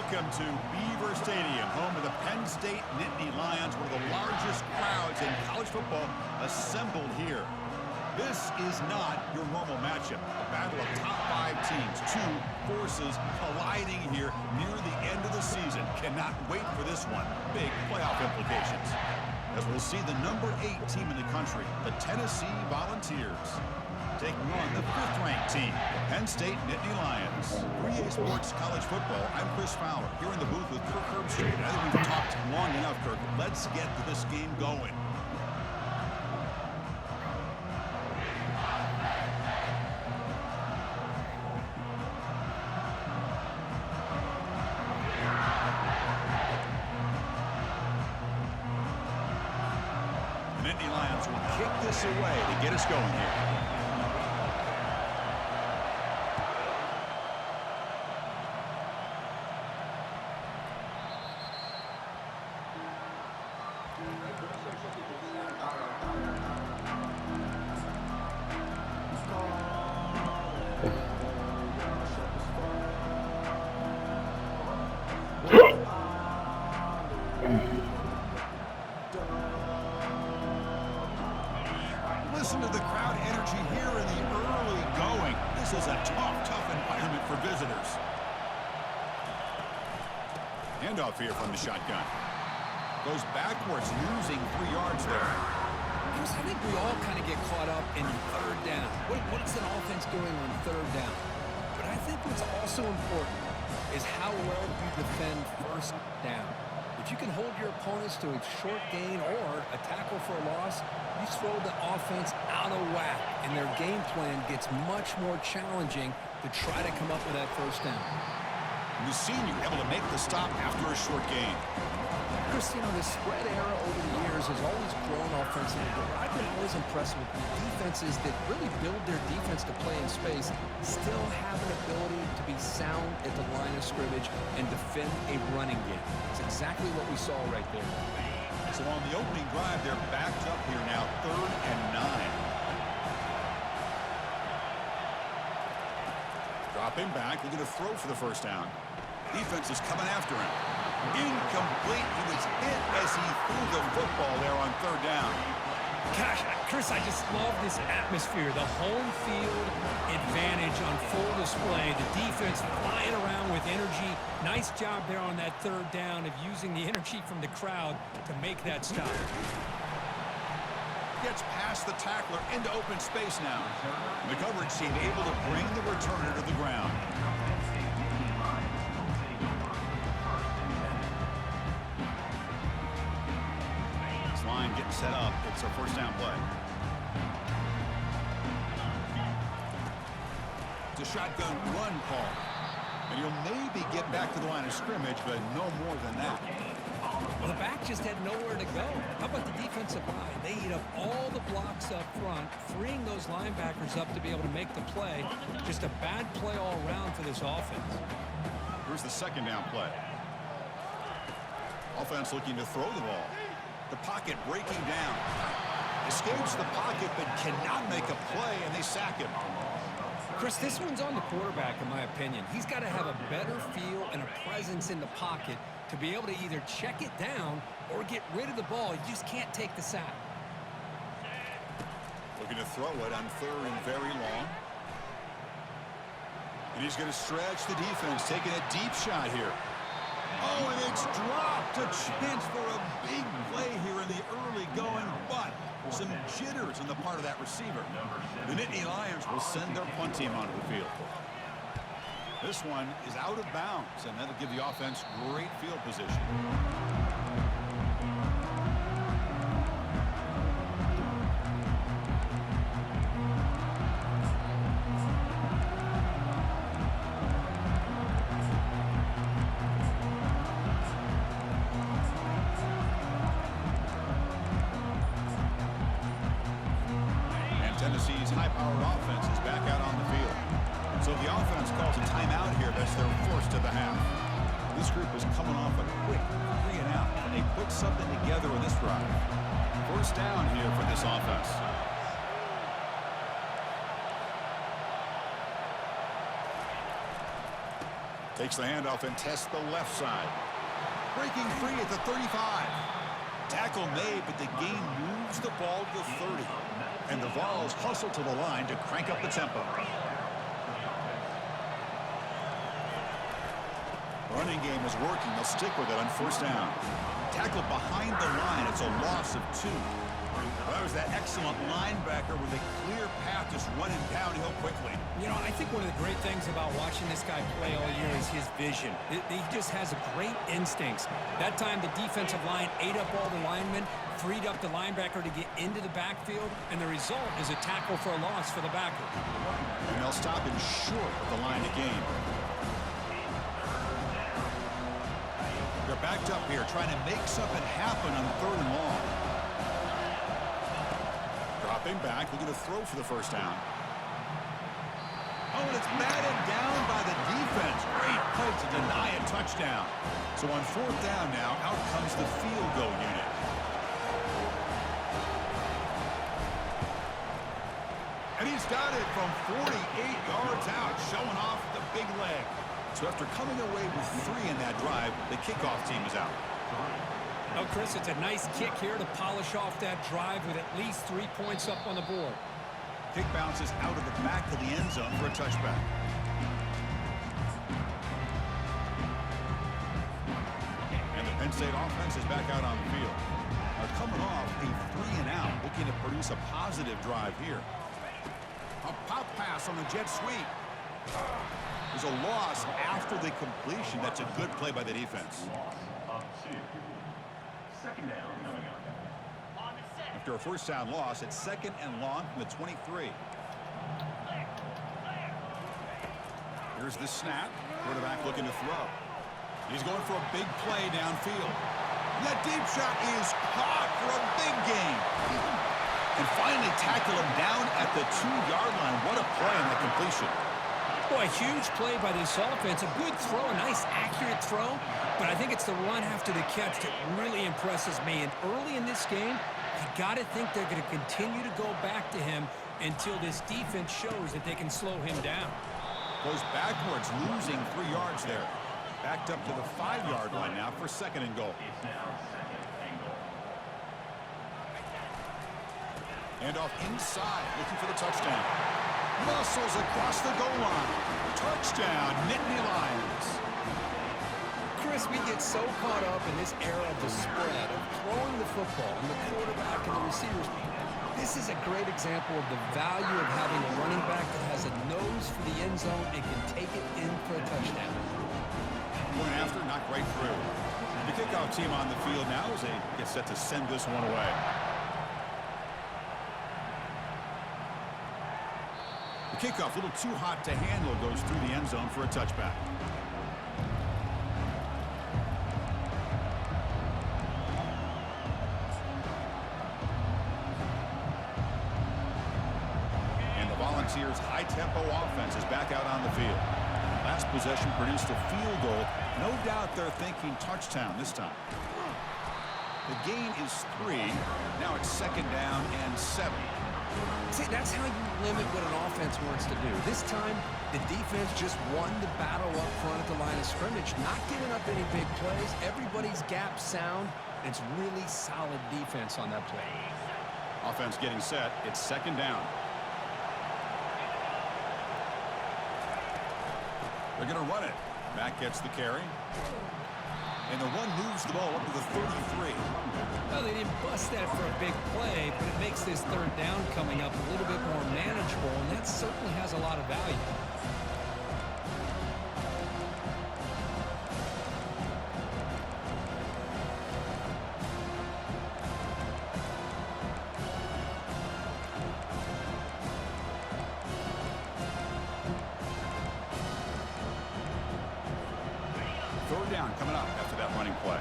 Welcome to Beaver Stadium, home of the Penn State Nittany Lions, one of the largest crowds in college football assembled here. This is not your normal matchup. A battle of top 5 teams, 2 forces colliding here near the end of the season. Cannot wait for this one. Big playoff implications. As we'll see the number 8 team in the country, the Tennessee Volunteers, taking on the 5th-ranked team, the Penn State Nittany Lions. 3A Sports College Football, I'm Chris Fowler, here in the booth with Kirk Herbstreit. I think we've talked long enough, Kirk. Let's get this game going. The Nittany Lions will kick this away to get us going here. Listen to the crowd energy here in the early going. This is a tough environment for visitors. Handoff here from the shotgun. Goes backwards, losing 3 yards there. I think we all kind of get caught up in 3rd down. What is an offense doing on 3rd down? But I think what's also important is how well you defend 1st down. If you can hold your opponents to a short gain or a tackle for a loss, you throw the offense out of whack, and their game plan gets much more challenging to try to come up with that 1st down. The senior able to make the stop after a short gain. Chris, you know, the spread era over the years has always grown offensively, but I've been always impressed with the defenses that really build their defense to play in space, still have an ability to be sound at the line of scrimmage and defend a running game. It's exactly what we saw right there. So on the opening drive, they're backed up here now, 3rd and 9. Dropping back, looking to throw for the 1st down. Defense is coming after him. Incomplete. He was hit as he threw the football there on 3rd down. Gosh, Chris, I just love this atmosphere. The home field advantage on full display. The defense flying around with energy. Nice job there on that 3rd down of using the energy from the crowd to make that stop. Gets past the tackler into open space now. The coverage team able to bring the returner to the ground. This line getting set up. It's our first down play. It's a shotgun run call. And you'll maybe get back to the line of scrimmage, but no more than that. Well, the back just had nowhere to go. How about the defensive line? They eat up all the blocks up front, freeing those linebackers up to be able to make the play. Just a bad play all around for this offense. Here's the second down play. Offense looking to throw the ball. The pocket breaking down. Escapes the pocket but cannot make a play, and they sack him. Chris, this one's on the quarterback, in my opinion. He's got to have a better feel and a presence in the pocket to be able to either check it down or get rid of the ball. You just can't take the sack. Looking to throw it on third and very long. And he's going to stretch the defense, taking a deep shot here. Oh, and it's dropped. A chance for a big play here in the early going, but some jitters on the part of that receiver. The Nittany Lions will send their punt team onto the field. This one is out of bounds, and that'll give the offense great field position. Tennessee's high-powered offense is back out on the field. So if the offense calls a timeout here, that's their first of the half. This group is coming off a quick 3 and out, and they put something together with this drive. First down here for this offense. Takes the handoff and tests the left side. Breaking free at the 35. Tackle made, but the gain moves the ball to the 30. And the Vols hustle to the line to crank up the tempo. Running game is working. They'll stick with it on first down. Tackled behind the line. It's a loss of 2. Well, that was that excellent linebacker with a clear path just running downhill quickly. You know, I think one of the great things about watching this guy play all year is his vision. He just has a great instincts. That time the defensive line ate up all the linemen, freed up the linebacker to get into the backfield, and the result is a tackle for a loss for the backer. And they'll stop him short of the line of game. They're backed up here trying to make something happen on third and long. Dropping back, looking to throw for the first down. Oh, and it's batted down by the defense. Great play to deny a touchdown. So on fourth down now, out comes the field goal unit. And he's got it from 48 yards out, showing off the big leg. So after coming away with 3 in that drive, the kickoff team is out. Oh, Chris, it's a nice kick here to polish off that drive with at least 3 points up on the board. Kick bounces out of the back of the end zone for a touchback. And the Penn State offense is back out on the field. Now coming off a 3 and out, looking to produce a positive drive here. A pop pass on the jet sweep. There's a loss after the completion. That's a good play by the defense. Second down coming up. After a first down loss, it's second and long from the 23. Here's the snap. Quarterback looking to throw. He's going for a big play downfield. That deep shot is caught for a big gain. And finally tackle him down at the 2-yard line. What a play on that completion. Boy, a huge play by this offense. A good throw, a nice accurate throw. But I think it's the run after the catch that really impresses me. And early in this game, you got to think they're going to continue to go back to him until this defense shows that they can slow him down. Goes backwards, losing 3 yards there. Backed up to the 5-yard line now for second and goal. And off inside, looking for the touchdown. Muscles across the goal line. Touchdown, Nittany Lions. Chris, we get so caught up in this era of the spread, of throwing the football, and the quarterback and the receivers. This is a great example of the value of having a running back that has a nose for the end zone and can take it in for a touchdown. Point after, not right through. The kickoff team on the field now as they get set to send this one away. The kickoff, a little too hot to handle, goes through the end zone for a touchback. And the Volunteers' high-tempo offense is back out on the field. Last possession produced a field goal. No doubt they're thinking touchdown this time. The gain is 3. Now it's 2nd down and 7. See, that's how you limit what an offense wants to do. This time, the defense just won the battle up front at the line of scrimmage, not giving up any big plays. Everybody's gap sound. It's really solid defense on that play. Offense getting set. It's 2nd down. They're going to run it. Back gets the carry. And the one moves the ball up to the 33. Well, they didn't bust that for a big play, but it makes this 3rd down coming up a little bit more manageable, and that certainly has a lot of value. Third down coming up after that running play.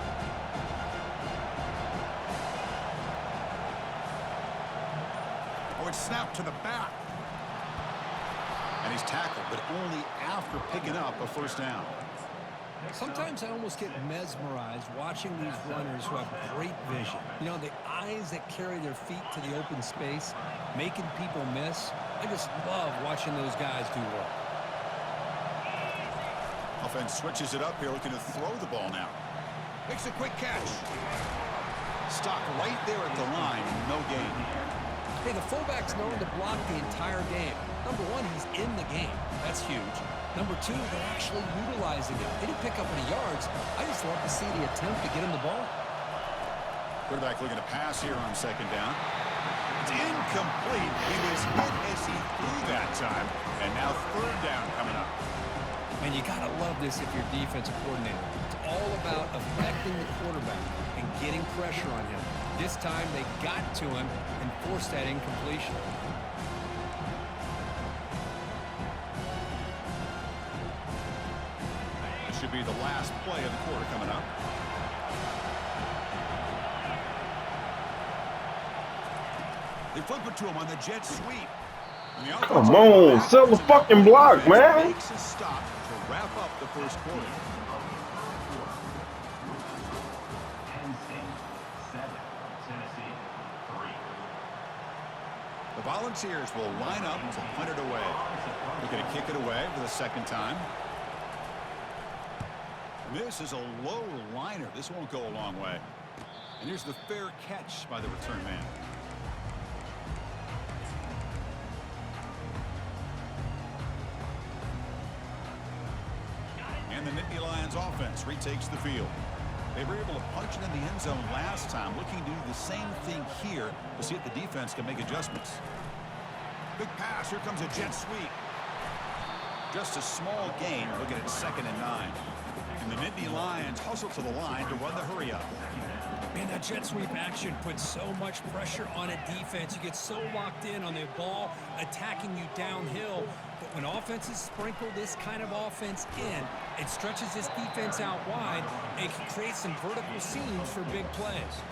Oh, it's snapped to the back. And he's tackled, but only after picking up a 1st down. Sometimes I almost get mesmerized watching these runners who have great vision. You know, the eyes that carry their feet to the open space, making people miss. I just love watching those guys do work. Offense switches it up here, looking to throw the ball now. Makes a quick catch. Stopped right there at the line, no gain. Hey, the fullback's known to block the entire game. Number 1, he's in the game. That's huge. Number 2, they're actually utilizing it. They didn't pick up any yards. I just love to see the attempt to get him the ball. Quarterback looking to pass here on 2nd down. It's incomplete. He was hit as he threw that time. And now 3rd down coming up. Man, you got to love this if you're defensive coordinator. It's all about affecting the quarterback and getting pressure on him. This time they got to him and forced that incompletion. This should be the last play of the quarter coming up. They flip it to him on the jet sweep. Come on, sell the fucking block, man. Makes a stop to wrap up the 1st quarter. The Volunteers will line up to punt it away. They're going to kick it away for the 2nd time. This is a low liner. This won't go a long way. And here's the fair catch by the return man. And the Nittany Lions offense retakes the field. They were able to punch it in the end zone last time, looking to do the same thing here to see if the defense can make adjustments. Big pass. Here comes a jet sweep. Just a small gain, looking at 2nd and 9. And the Nittany Lions hustle to the line to run the hurry up. Man, that jet sweep action puts so much pressure on a defense. You get so locked in on the ball attacking you downhill. But when offenses sprinkle this kind of offense in, it stretches this defense out wide. It can create some vertical seams for big plays.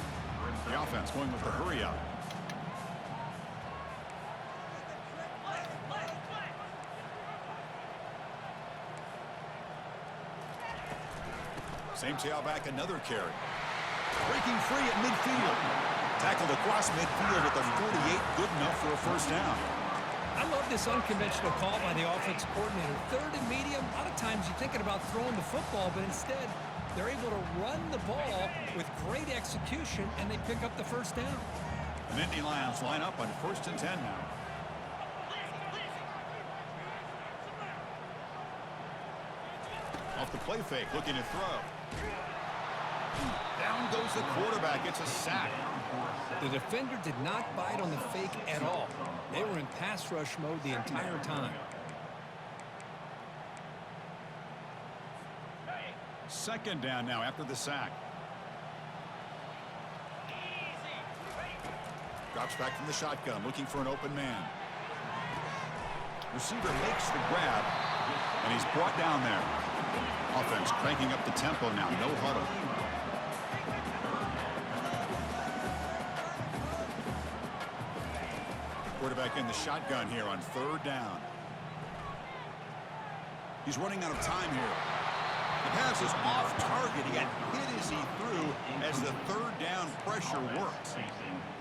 The offense going with the hurry up. Same tailback, another carry. Breaking free at midfield. Tackled across midfield at the 48. Good enough for a 1st down. I love this unconventional call by the offensive coordinator. 3rd and medium, a lot of times you're thinking about throwing the football, but instead they're able to run the ball with great execution, and they pick up the 1st down. The Nittany Lions line up on 1st and 10 now. Off the play fake, looking to throw. Down goes the quarterback. It's a sack. The defender did not bite on the fake at all. They were in pass rush mode the entire time. Second down now after the sack. Drops back from the shotgun, looking for an open man. Receiver makes the grab, and he's brought down there. Offense cranking up the tempo now, no huddle. Quarterback in the shotgun here on third down. He's running out of time here. The pass is off target. He got hit as he threw as the third down pressure works.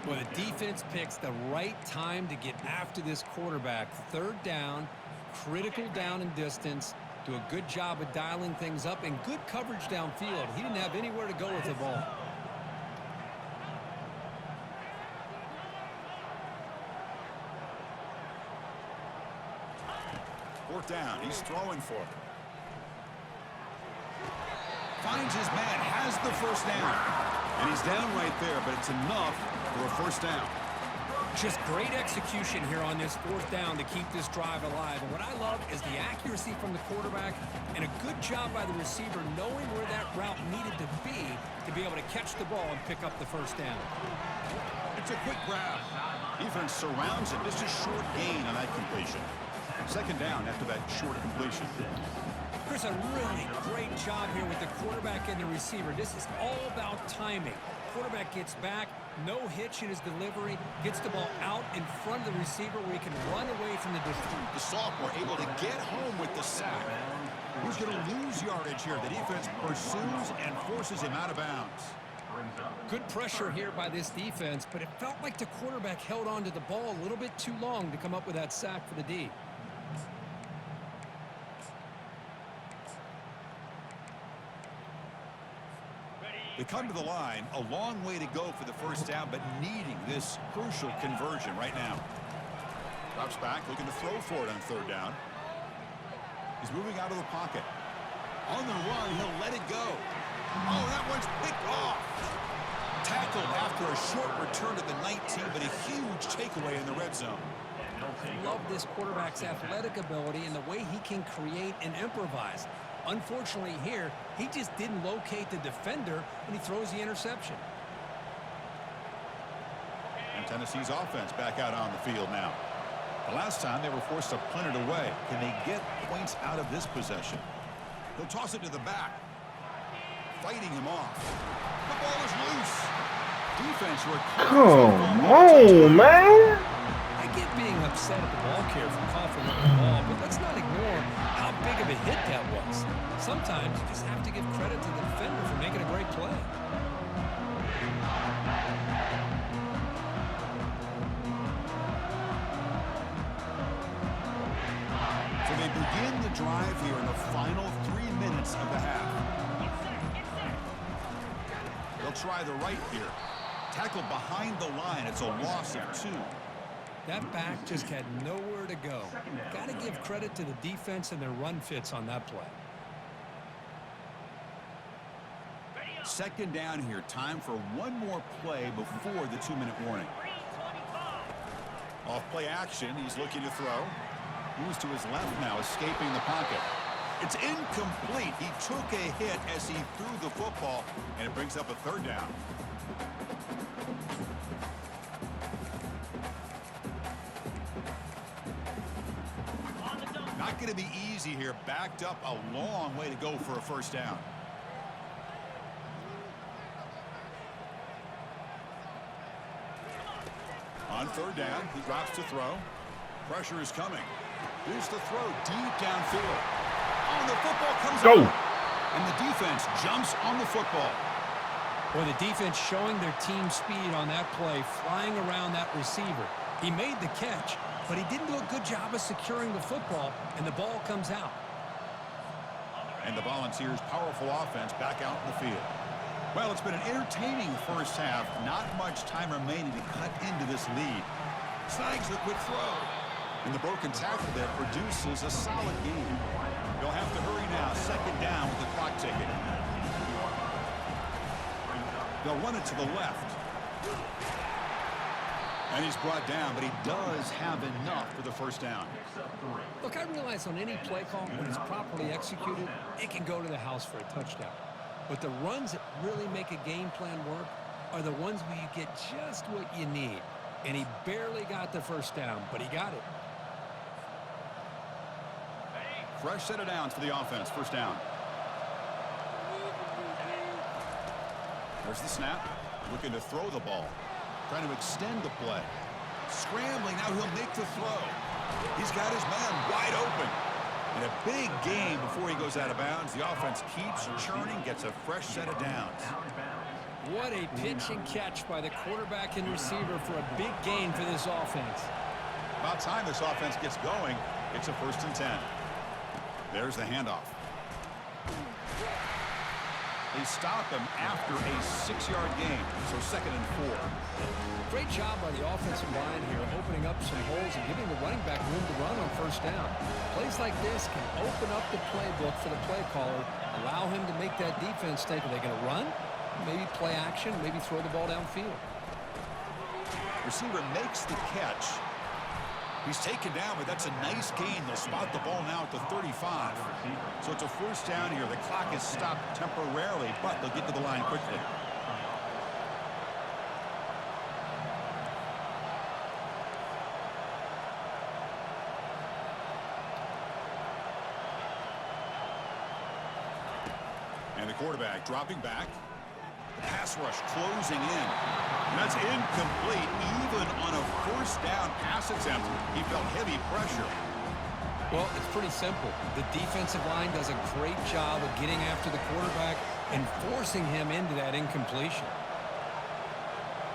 Well, the defense picks the right time to get after this quarterback. Third down, critical down and distance. Do a good job of dialing things up and good coverage downfield. He didn't have anywhere to go with the ball. Fourth down. He's throwing for it. Finds his man, has the first down. And he's down right there, but it's enough for a first down. Just great execution here on this fourth down to keep this drive alive. And what I love is the accuracy from the quarterback and a good job by the receiver knowing where that route needed to be able to catch the ball and pick up the first down. It's a quick grab. Defense surrounds him. Just a short gain on that completion. Second down after that short completion. Chris, a really great job here with the quarterback and the receiver. This is all about timing. Quarterback gets back, no hitch in his delivery, gets the ball out in front of the receiver where he can run away from the defense. The sophomore able to get home with the sack. He's going to lose yardage here. The defense pursues and forces him out of bounds. Good pressure here by this defense, but it felt like the quarterback held on to the ball a little bit too long to come up with that sack for the D. They come to the line, a long way to go for the first down, but needing this crucial conversion right now. Drops back, looking to throw for it on third down. He's moving out of the pocket. On the run, he'll let it go. Oh, that one's picked off. Tackled after a short return to the 19, but a huge takeaway in the red zone. I love this quarterback's athletic ability and the way he can create and improvise. Unfortunately here, he just didn't locate the defender, and he throws the interception. And Tennessee's offense back out on the field now. The last time they were forced to punt it away. Can they get points out of this possession? He'll toss it to the back. Fighting him off. The ball is loose. Defense Come on, man. I get being upset at the ball carrier for coughing up the ball, but let's not ignore how big of a hit that was. Sometimes you just have to give credit to the defender for making a great play. So they begin the drive here in the final 3 minutes of the half. They'll try the right here. Tackled behind the line. It's a loss of 2. That back just had nowhere to go. Got to give credit to the defense and their run fits on that play. Second down here. Time for one more play before the 2-minute warning. Off play action. He's looking to throw. Moves to his left now, escaping the pocket. It's incomplete. He took a hit as he threw the football, and it brings up a third down. Not going to be easy here. Backed up a long way to go for a first down. On third down, he drops to throw. Pressure is coming. Here's the throw deep downfield. Oh, the football comes out. And the defense jumps on the football. Well, the defense showing their team speed on that play, flying around that receiver. He made the catch, but he didn't do a good job of securing the football, and the ball comes out. And the Volunteers' powerful offense back out in the field. Well, it's been an entertaining first half. Not much time remaining to cut into this lead. Snags the quick throw. And the broken tackle there produces a solid gain. They'll have to hurry now. Second down with the clock ticking. They'll run it to the left. And he's brought down, but he does have enough for the first down. Look, I realize on any play call, when it's properly executed, it can go to the house for a touchdown. But the runs that really make a game plan work are the ones where you get just what you need. And he barely got the first down, but he got it. Fresh set of downs for the offense. First down. There's the snap. Looking to throw the ball. Trying to extend the play. Scrambling. Now he'll make the throw. He's got his man wide open. And a big gain before he goes out of bounds. The offense keeps churning. Gets a fresh set of downs. What a pitch and catch by the quarterback and receiver for a big gain for this offense. About time this offense gets going. It's a 1st and 10. There's the handoff. They stop him after a 6-yard gain, so 2nd and 4. Great job by the offensive line here, opening up some holes and giving the running back room to run on first down. Plays like this can open up the playbook for the play caller, allow him to make that defense think, are they going to run? Maybe play action, maybe throw the ball downfield. Receiver makes the catch. He's taken down, but that's a nice gain. They'll spot the ball now at the 35. So it's a 1st down here. The clock is stopped temporarily, but they'll get to the line quickly. And the quarterback dropping back. The pass rush closing in. And that's incomplete. Even on a 1st down pass attempt, he felt heavy pressure. Well, it's pretty simple. The defensive line does a great job of getting after the quarterback and forcing him into that incompletion.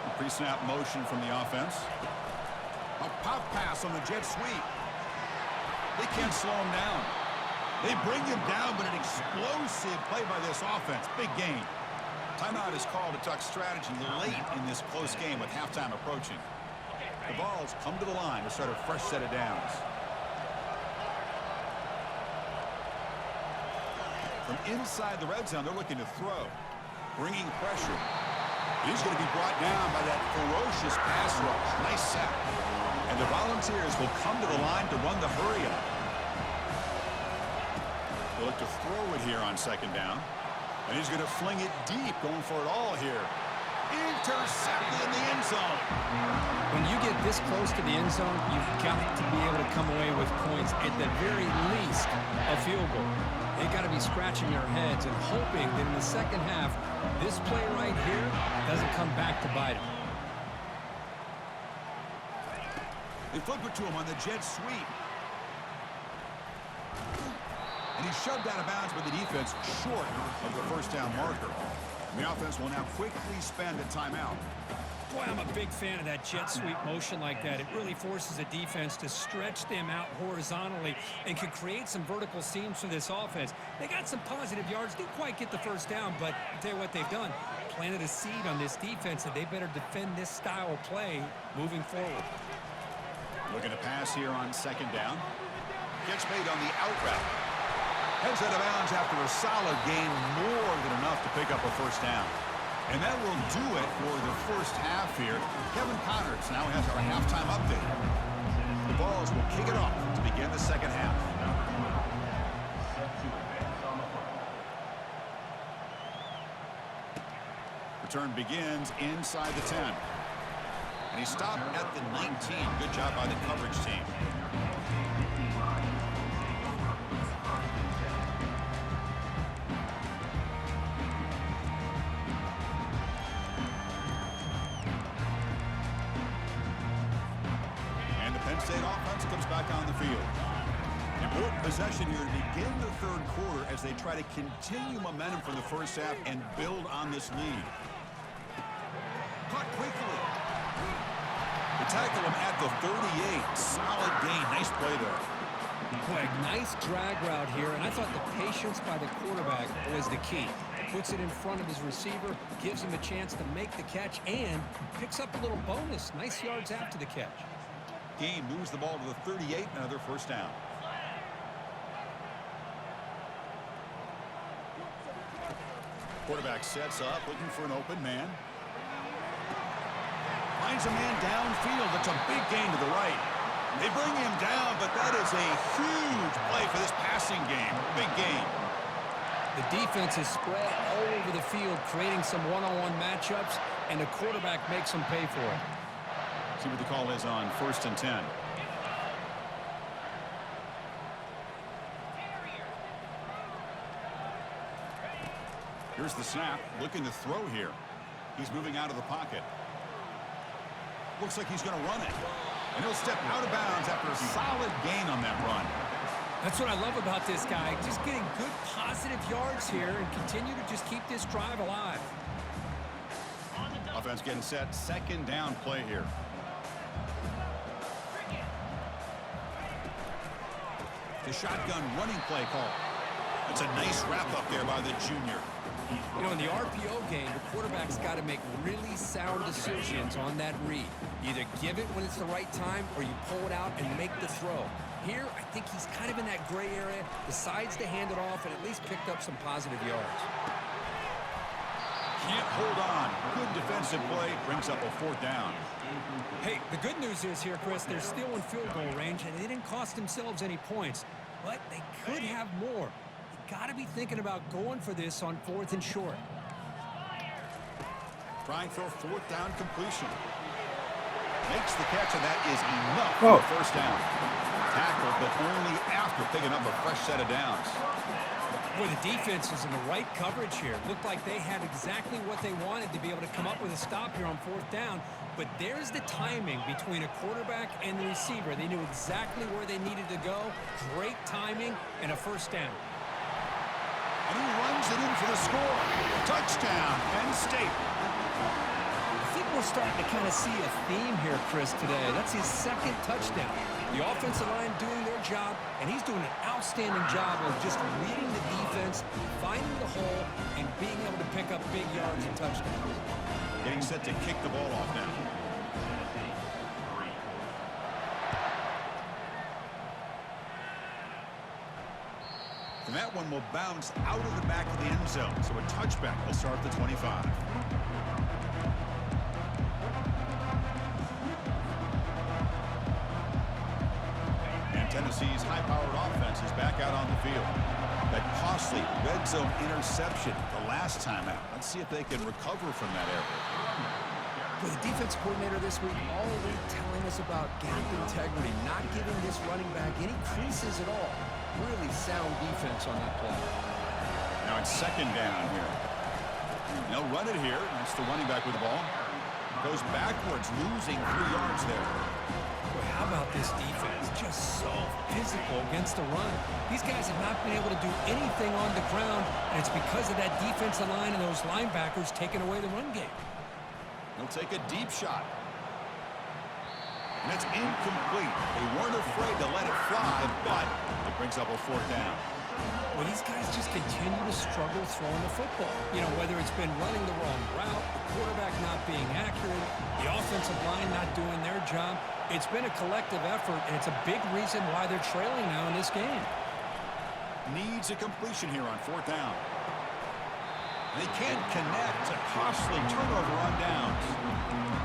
A pre-snap motion from the offense. A pop pass on the jet sweep. They can't slow him down. They bring him down, but an explosive play by this offense. Big gain. Timeout is called to talk strategy late in this close game with halftime approaching. The Vols come to the line to start a fresh set of downs. From inside the red zone, they're looking to throw. Bringing pressure. He's going to be brought down by that ferocious pass rush. Nice sack. And the Volunteers will come to the line to run the hurry-up. They'll look to throw it here on 2nd down. And he's going to fling it deep, going for it all here. Intercepted in the end zone. When you get this close to the end zone, you've got to be able to come away with points, at the very least, a field goal. They've got to be scratching their heads and hoping that in the second half, this play right here doesn't come back to bite them. They flip it to him on the jet sweep. And he's shoved out of bounds by the defense short of the 1st down marker. And the offense will now quickly spend a timeout. Boy, I'm a big fan of that jet sweep motion like that. It really forces a defense to stretch them out horizontally and can create some vertical seams for this offense. They got some positive yards. Didn't quite get the 1st down, but I'll tell you what they've done. Planted a seed on this defense that they better defend this style of play moving forward. Looking to pass here on 2nd down. Gets made on the out route. Heads out of bounds after a solid gain, more than enough to pick up a 1st down. And that will do it for the 1st half here. Kevin Connors now has our halftime update. The Vols will kick it off to begin the 2nd half. Return begins inside the 10. And he stopped at the 19. Good job by the coverage team. State offense comes back on the field. Important possession here to begin the 3rd quarter as they try to continue momentum from the 1st half and build on this lead. Caught quickly. They tackle him at the 38. Solid gain. Nice play there. Boy, nice drag route here, and I thought the patience by the quarterback was the key. Puts it in front of his receiver, gives him a chance to make the catch, and picks up a little bonus. Nice yards after the catch. Game moves the ball to the 38, another 1st down. Quarterback sets up, looking for an open man. Finds a man downfield. That's a big gain to the right. They bring him down, but that is a huge play for this passing game. Big gain. The defense is spread all over the field, creating some one-on-one matchups, and the quarterback makes them pay for it. See what the call is on 1st and 10. Here's the snap, looking to throw here. He's moving out of the pocket. Looks like he's going to run it. And he'll step out of bounds after a solid gain on that run. That's what I love about this guy. Just getting good positive yards here and continue to just keep this drive alive. Offense getting set. 2nd down play here. The shotgun running play call. That's a nice wrap up there by the junior. You know, in the RPO game, the quarterback's got to make really sound decisions on that read. Either give it when it's the right time or you pull it out and make the throw. Here, I think he's kind of in that gray area, decides to hand it off and at least picked up some positive yards. Can't hold on. Good defensive play. Brings up a 4th down. Hey, the good news is here, Chris, they're still in field goal range and they didn't cost themselves any points. But they could have more. Got to be thinking about going for this on 4th and short. Trying for a 4th down completion. Makes the catch, and that is enough for a 1st down. Tackled, but only after picking up a fresh set of downs. Boy, the defense is in the right coverage here. Looked like they had exactly what they wanted to be able to come up with a stop here on 4th down. But there's the timing between a quarterback and the receiver. They knew exactly where they needed to go. Great timing and a 1st down. And he runs it in for the score. Touchdown, Penn State. I think we're starting to kind of see a theme here, Chris, today. That's his 2nd touchdown. The offensive line doing their job, and he's doing an outstanding job of just reading the defense, finding the hole, and being able to pick up big yards and touchdowns. Getting set to kick the ball off now. And that one will bounce out of the back of the end zone. So a touchback will start the 25. And Tennessee's high-powered offense is back out on the field. That costly red zone interception the last time out. Let's see if they can recover from that error. Well, the defense coordinator this week already telling us about gap integrity, not giving this running back any creases at all. Really sound defense on that play. Now it's 2nd down here. They'll run it here. That's the running back with the ball. Goes backwards, losing 3 yards there. Boy, how about this defense? Just so physical against the run. These guys have not been able to do anything on the ground, and it's because of that defensive line and those linebackers taking away the run game. He'll take a deep shot. And it's incomplete. They weren't afraid to let it fly, but it brings up a 4th down. Well, these guys just continue to struggle throwing the football. You know, whether it's been running the wrong route, the quarterback not being accurate, the offensive line not doing their job. It's been a collective effort, and it's a big reason why they're trailing now in this game. Needs a completion here on 4th down. They can't connect. A costly turnover on downs.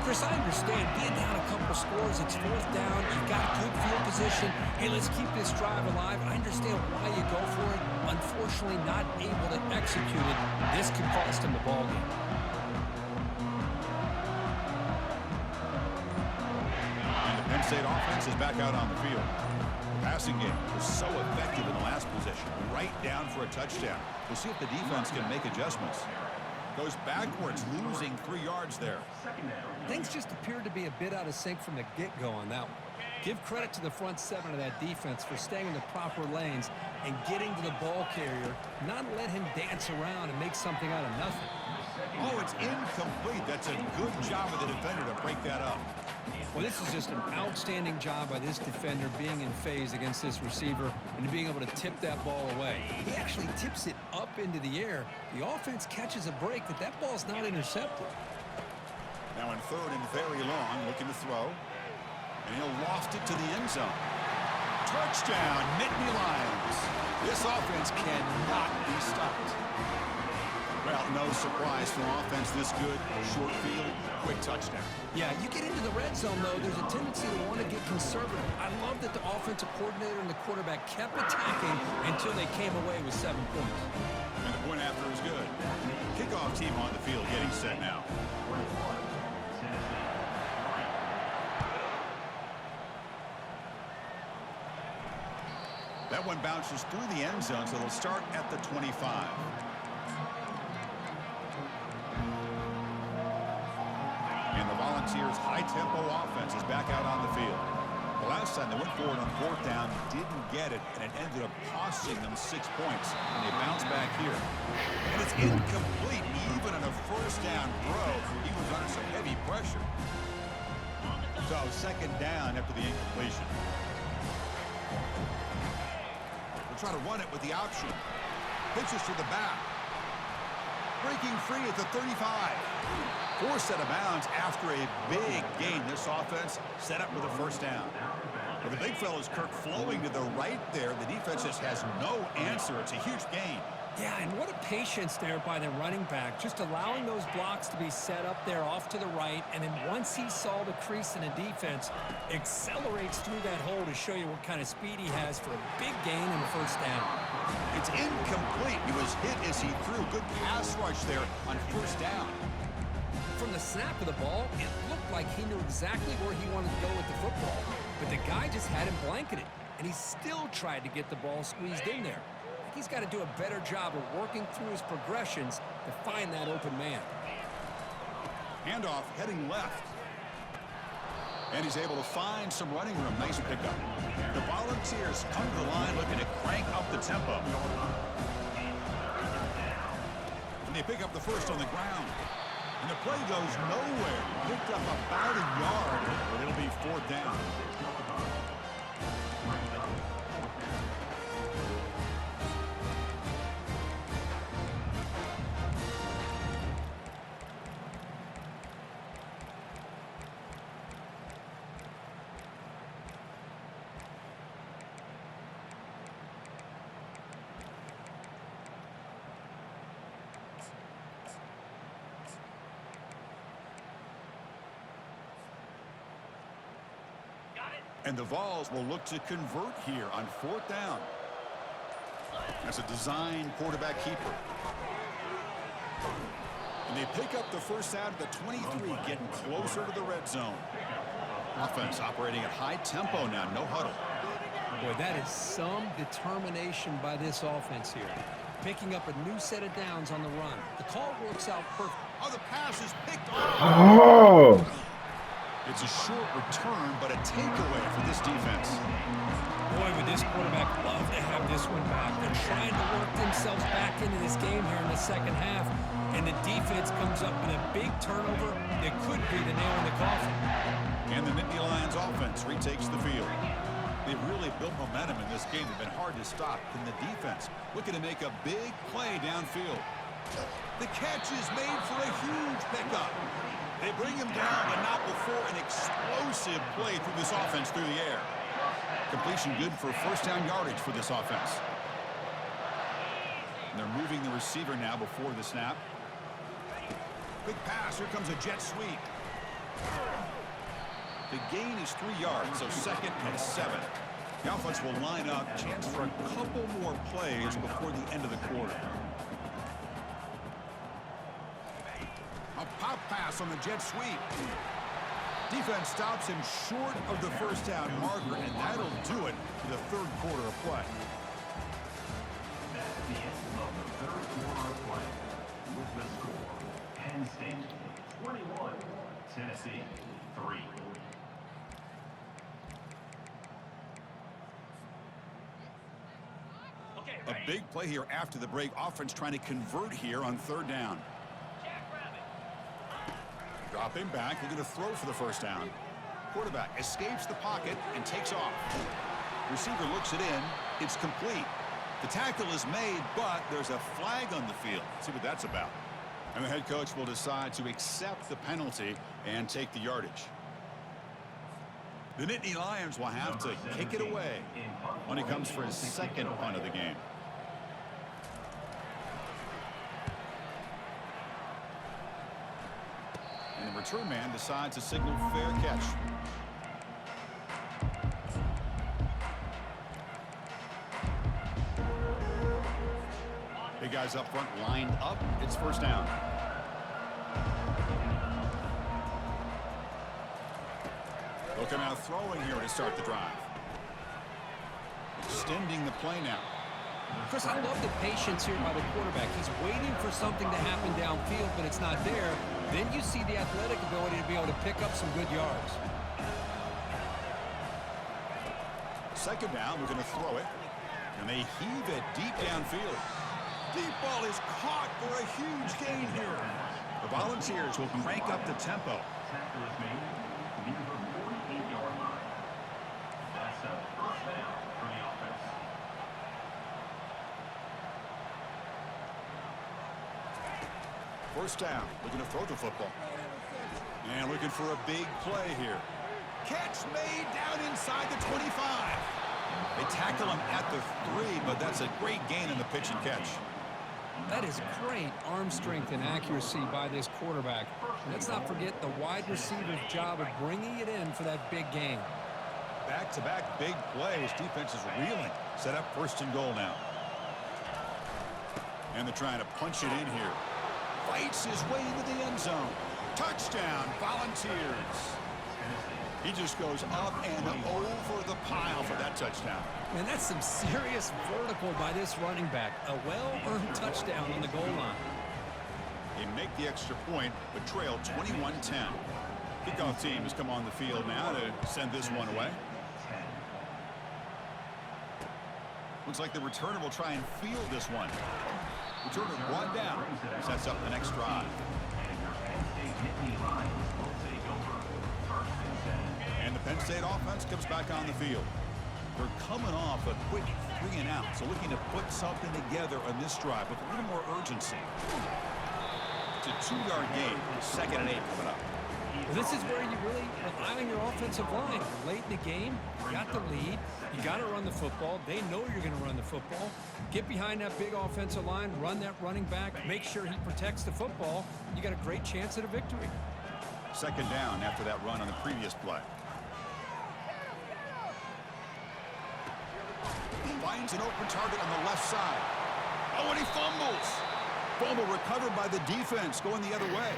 Chris, I understand being down a couple scores, it's 4th down, you've got good field position. Hey, let's keep this drive alive. I understand why you go for it. Unfortunately, not able to execute it. This could cost him the ball game. And the Penn State offense is back out on the field. The passing game was so effective in the last possession. Right down for a touchdown. We'll see if the defense can make adjustments. Goes backwards, losing 3 yards there. Things just appeared to be a bit out of sync from the get-go on that one. Give credit to the front 7 of that defense for staying in the proper lanes and getting to the ball carrier, not let him dance around and make something out of nothing. Oh, it's incomplete. That's a good job of the defender to break that up. Well, this is just an outstanding job by this defender being in phase against this receiver and being able to tip that ball away. He actually tips it up into the air. The offense catches a break that ball's not intercepted. Now in 3rd and very long, looking to throw. And he'll loft it to the end zone. Touchdown, Nittany Lions. This offense cannot be stopped. Well, no surprise from offense this good. Short field, quick touchdown. Yeah, you get into the red zone, though, there's a tendency to want to get conservative. I love that the offensive coordinator and the quarterback kept attacking until they came away with 7 points. And the point after is good. Kickoff team on the field getting set now. That one bounces through the end zone, so it'll start at the 25. And the Volunteers' high-tempo offense is back out on the field. The last time they went forward on 4th down, didn't get it, and it ended up costing them 6 points. And they bounce back here. And it's incomplete, even on a 1st down throw. He was under some heavy pressure. So 2nd down after the incompletion. Try to run it with the option. Pitches to the back. Breaking free at the 35. Forced out of bounds after a big gain. This offense set up with a 1st down. But the big fella's Kirk flowing to the right there. The defense just has no answer. It's a huge gain. Yeah, and what a patience there by the running back, just allowing those blocks to be set up there off to the right, and then once he saw the crease in the defense, accelerates through that hole to show you what kind of speed he has for a big gain in the 1st down. It's incomplete. He was hit as he threw. Good pass rush there on 1st down. From the snap of the ball, it looked like he knew exactly where he wanted to go with the football, but the guy just had him blanketed, and he still tried to get the ball squeezed in there. He's got to do a better job of working through his progressions to find that open man. Handoff heading left. And he's able to find some running room. Nice pickup. The Volunteers come to the line looking to crank up the tempo. And they pick up the 1st on the ground. And the play goes nowhere. Picked up about a yard, but it'll be 4th down. And the Vols will look to convert here on 4th down. That's a design quarterback keeper. And they pick up the 1st out of the 23, getting closer to the red zone. Offense operating at high tempo now, no huddle. Boy, that is some determination by this offense here. Picking up a new set of downs on the run. The call works out perfect. Oh, the pass is picked off. Oh! It's a short return, but a takeaway for this defense. Boy, would this quarterback love to have this one back. They're trying to work themselves back into this game here in the 2nd half, and the defense comes up with a big turnover that could be the nail in the coffin. And the Nittany Lions offense retakes the field. They've really built momentum in this game. They've been hard to stop. And the defense looking to make a big play downfield. The catch is made for a huge pickup. They bring him down, but not before an explosive play through this offense through the air. Completion good for 1st down yardage for this offense. And they're moving the receiver now before the snap. Quick pass. Here comes a jet sweep. The gain is 3 yards, so 2nd and 7. The offense will line up. Chance for a couple more plays before the end of the quarter. A pop pass on the jet sweep. Defense stops him short of the 1st down marker, and that'll do it for the 3rd quarter of play. That's the end of the 3rd quarter of play. With the score, Penn State 21, Tennessee 3. A big play here after the break. Offense trying to convert here on 3rd down. Dropping back, looking to throw for the 1st down. Quarterback escapes the pocket and takes off. Receiver looks it in. It's complete. The tackle is made, but there's a flag on the field. Let's see what that's about. And the head coach will decide to accept the penalty and take the yardage. The Nittany Lions will have to kick it away when he comes for his 2nd punt of the game. return man decides to signal fair catch. Big guys up front lined up. It's first down. They'll come out throwing here to start the drive. Extending the play now. Chris, I love the patience here by the quarterback. He's waiting for something to happen downfield, but it's not there. Then you see the athletic ability to be able to pick up some good yards. Second down, we're going to throw it. And they heave it deep downfield. Deep ball is caught for a huge gain here. The Volunteers will crank up the tempo. Tackle is made near the 48-yard line. That's a first down for the offense. First down, looking to throw the football. And looking for a big play here. Catch made down inside the 25. They tackle him at the 3, but that's a great gain in the pitch and catch. That is great arm strength and accuracy by this quarterback. Let's not forget the wide receiver's job of bringing it in for that big gain. Back-to-back big plays. Defense is reeling. Set up first and goal now. And they're trying to punch it in here. Fights his way into the end zone. Touchdown, Volunteers. He just goes up and over the pile for that touchdown. Man, that's some serious vertical by this running back. A well-earned touchdown on the goal line. They make the extra point, but trail 21-10. Kickoff team has come on the field now to send this one away. Looks like the returner will try and field this one. Returner one down. Sets up the next drive. And the Penn State offense comes back on the field. They're coming off a quick 3 and out, so looking to put something together on this drive with a little more urgency. It's a 2-yard gain. 2nd and 8 coming up. Well, this is where you really rely on your offensive line. Late in the game, you got the lead. You got to run the football. They know you're going to run the football. Get behind that big offensive line, run that running back, make sure he protects the football. You got a great chance at a victory. 2nd down after that run on the previous play. Finds an open target on the left side. Oh, and he fumbles. Fumble recovered by the defense, going the other way.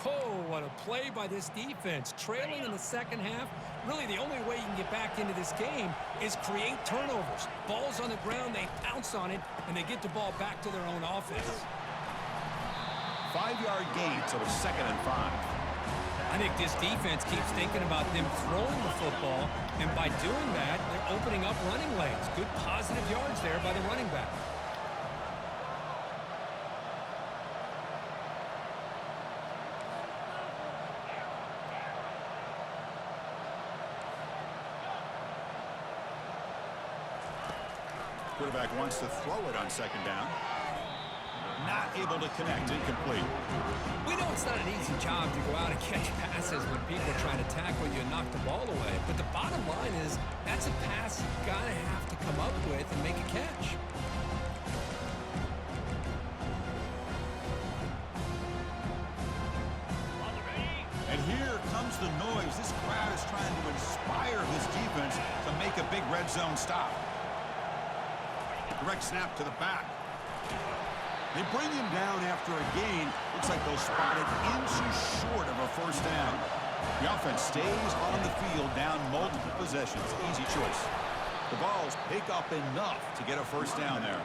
Oh, what a play by this defense. Trailing in the second half. Really, the only way you can get back into this game is create turnovers. Ball's on the ground, they pounce on it, and they get the ball back to their own offense. 5-yard gain, so it's 2nd and 5. I think this defense keeps thinking about them throwing the football, and by doing that, they're opening up running lanes. Good positive yards there by the running back. Quarterback wants to throw it on 2nd down. Not able to connect, incomplete. We know it's not an easy job to go out and catch passes when people are trying to tackle you and knock the ball away. But the bottom line is that's a pass you've got to have to come up with and make a catch. And here comes the noise. This crowd is trying to inspire this defense to make a big red zone stop. Direct snap to the back. They bring him down after a gain. Looks like they'll spot it inches short of a first down. The offense stays on the field down multiple possessions. Easy choice. The Vols pick up enough to get a first down there.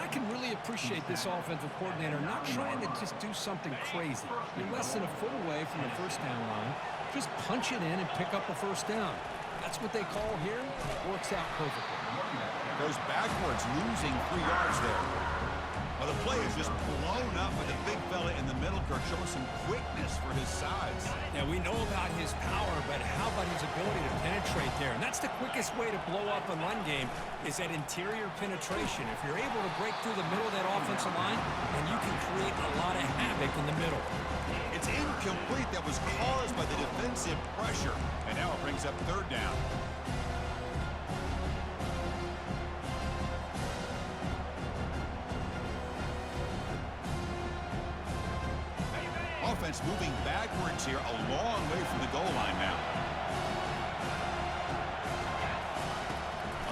I can really appreciate this offensive coordinator not trying to just do something crazy. You're less than a foot away from the first down line. Just punch it in and pick up a first down. That's what they call here. It works out perfectly. Goes backwards, losing 3 yards there. Well, the play is just blown up with the big fella in the middle. Kirk showing some quickness for his size. Yeah, we know about his power, but how about his ability to penetrate there? And that's the quickest way to blow up a run game is that interior penetration. If you're able to break through the middle of that offensive line, then you can create a lot of havoc in the middle. It's incomplete. That was caused by the defensive pressure. And now it brings up 3rd down. offense moving backwards here, a long way from the goal line now.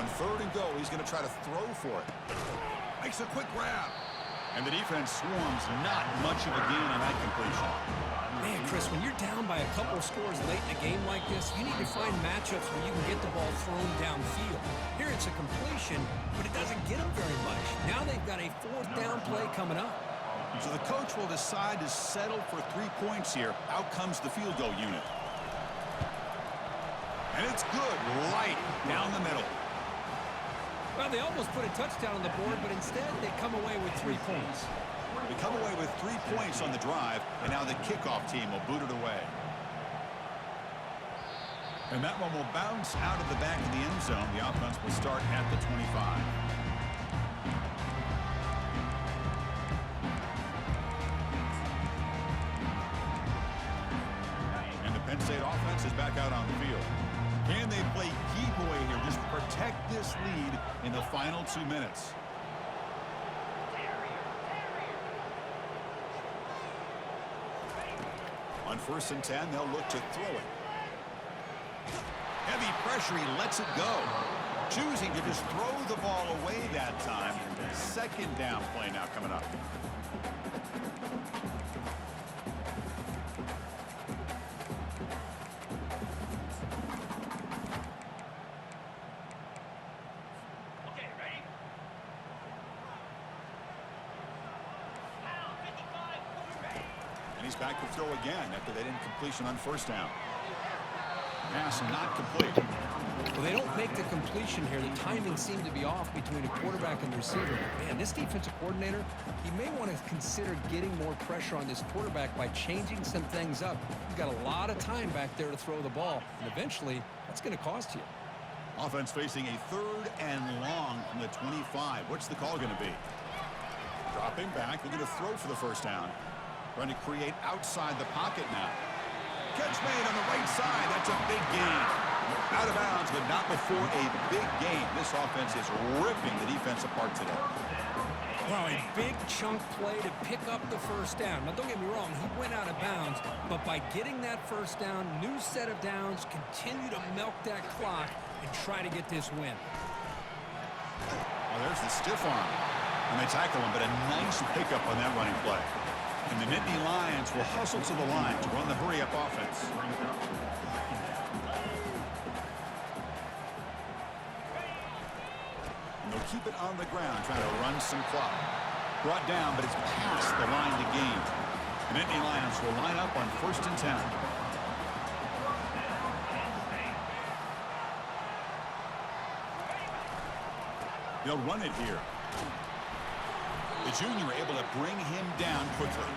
On 3rd and goal, he's going to try to throw for it. Makes a quick grab. And the defense swarms, not much of a gain on that completion. Man, Chris, when you're down by a couple scores late in a game like this, you need to find matchups where you can get the ball thrown downfield. Here it's a completion, but it doesn't get them very much. Now they've got a 4th down play coming up. So the coach will decide to settle for 3 points here. Out comes the field goal unit. And it's good, right down the middle. Well, they almost put a touchdown on the board, but instead they come away with 3 points. They come away with 3 points on the drive, and now the kickoff team will boot it away. And that one will bounce out of the back of the end zone. The offense will start at the 25. And the Penn State offense is back out on the field. Can they play keep away here? Just protect this lead in the final 2 minutes. On 1st and 10, they'll look to throw it. Heavy pressure, he lets it go. Choosing to just throw the ball away that time. 2nd down play now coming up. He's back to throw again after that incompletion on 1st down. Pass not complete. Well, they don't make the completion here. The timing seemed to be off between a quarterback and the receiver. Man, this defensive coordinator, he may want to consider getting more pressure on this quarterback by changing some things up. You've got a lot of time back there to throw the ball, and eventually that's going to cost you. Offense facing a 3rd and long from the 25. What's the call going to be? Dropping back. They're going to throw for the 1st down. Trying to create outside the pocket now. Catch made on the right side. That's a big gain. Out of bounds, but not before a big gain. This offense is ripping the defense apart today. Well, a big chunk play to pick up the 1st down. Now, don't get me wrong. He went out of bounds, but by getting that 1st down, new set of downs, continue to milk that clock and try to get this win. Well, there's the stiff arm. And they tackle him, but a nice pickup on that running play. And the Nittany Lions will hustle to the line to run the hurry-up offense. And they'll keep it on the ground, trying to run some clock. Brought down, but it's past the line to gain. The Nittany Lions will line up on 1st and 10. They'll run it here. The junior able to bring him down quickly.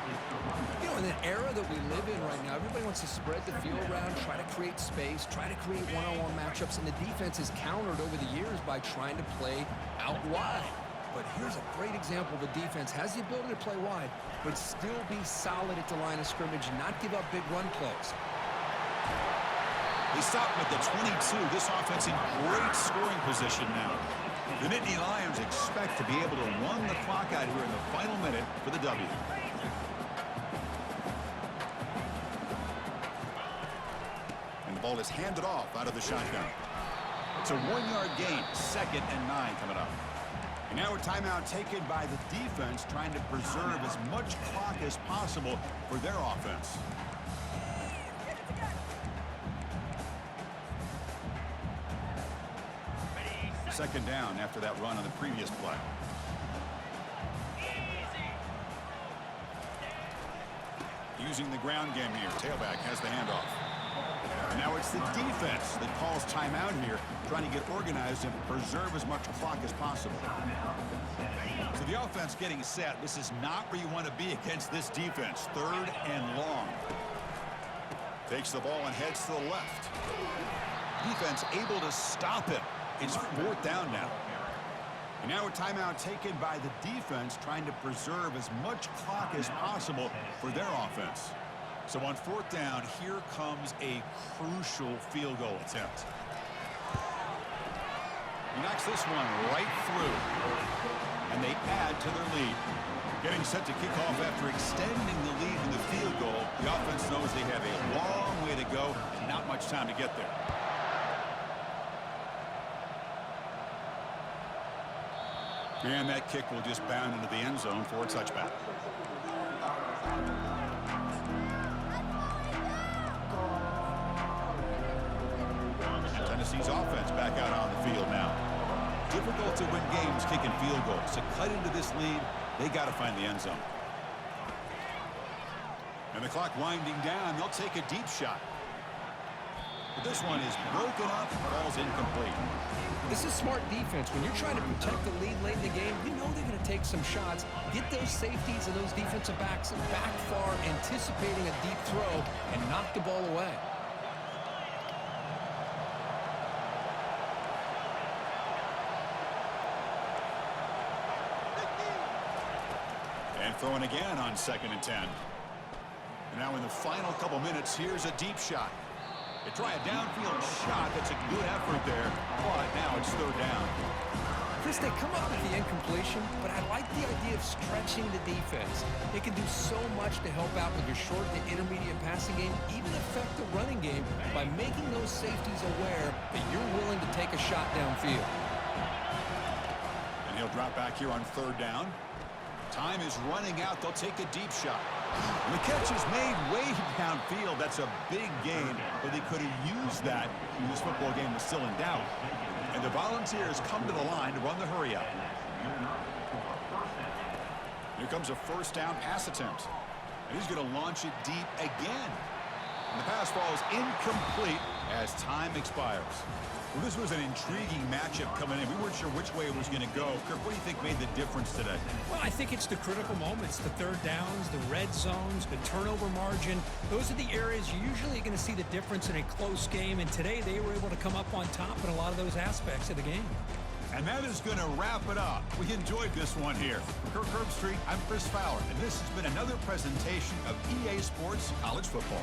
You know, in the era that we live in right now, everybody wants to spread the field around, try to create space, try to create one-on-one matchups, and the defense is countered over the years by trying to play out wide. But here's a great example. The defense has the ability to play wide, but still be solid at the line of scrimmage and not give up big run plays. They stop him at the 22. This offense in great scoring position now. The Nittany Lions expect to be able to run the clock out here in the final minute for the W. And the ball is handed off out of the shotgun. It's a 1-yard gain, 2nd and 9 coming up. And now a timeout taken by the defense, trying to preserve as much clock as possible for their offense. Second down after that run on the previous play. Using the ground game here. Tailback has the handoff. And now it's the defense that calls timeout here, trying to get organized and preserve as much clock as possible. So the offense getting set. This is not where you want to be against this defense. 3rd and long. Takes the ball and heads to the left. Defense able to stop him. It's 4th down now. And now a timeout taken by the defense, trying to preserve as much clock as possible for their offense. So on 4th down, here comes a crucial field goal attempt. He knocks this one right through. And they add to their lead. Getting set to kick off after extending the lead in the field goal. The offense knows they have a long way to go and not much time to get there. And that kick will just bound into the end zone for a touchback. And Tennessee's offense back out on the field now. Difficult to win games kicking field goals. To cut into this lead, they got to find the end zone. And the clock winding down, they'll take a deep shot. But this one is broken up, falls incomplete. This is smart defense. When you're trying to protect the lead late in the game, you know they're going to take some shots, get those safeties and those defensive backs back far, anticipating a deep throw, and knock the ball away. And throwing again on 2nd and 10. And now in the final couple minutes, here's a deep shot. They try a downfield shot. That's a good effort there, but now it's 3rd down. Chris, they come up with the incompletion, but I like the idea of stretching the defense. They can do so much to help out with your short to intermediate passing game, even affect the running game by making those safeties aware that you're willing to take a shot downfield. And he'll drop back here on 3rd down. Time is running out. They'll take a deep shot. And the catch is made way downfield. That's a big gain, but they could have used that when this football game was still in doubt. And the Volunteers come to the line to run the hurry up. Here comes a 1st down pass attempt. And he's going to launch it deep again. And the pass falls incomplete as time expires. Well, this was an intriguing matchup coming in. We weren't sure which way it was going to go. Kirk, what do you think made the difference today? Well, I think it's the critical moments, the 3rd downs, the red zones, the turnover margin. Those are the areas you're usually going to see the difference in a close game, and today they were able to come up on top in a lot of those aspects of the game. And that is going to wrap it up. We enjoyed this one here. For Kirk Herbstreit, I'm Chris Fowler, and this has been another presentation of EA Sports College Football.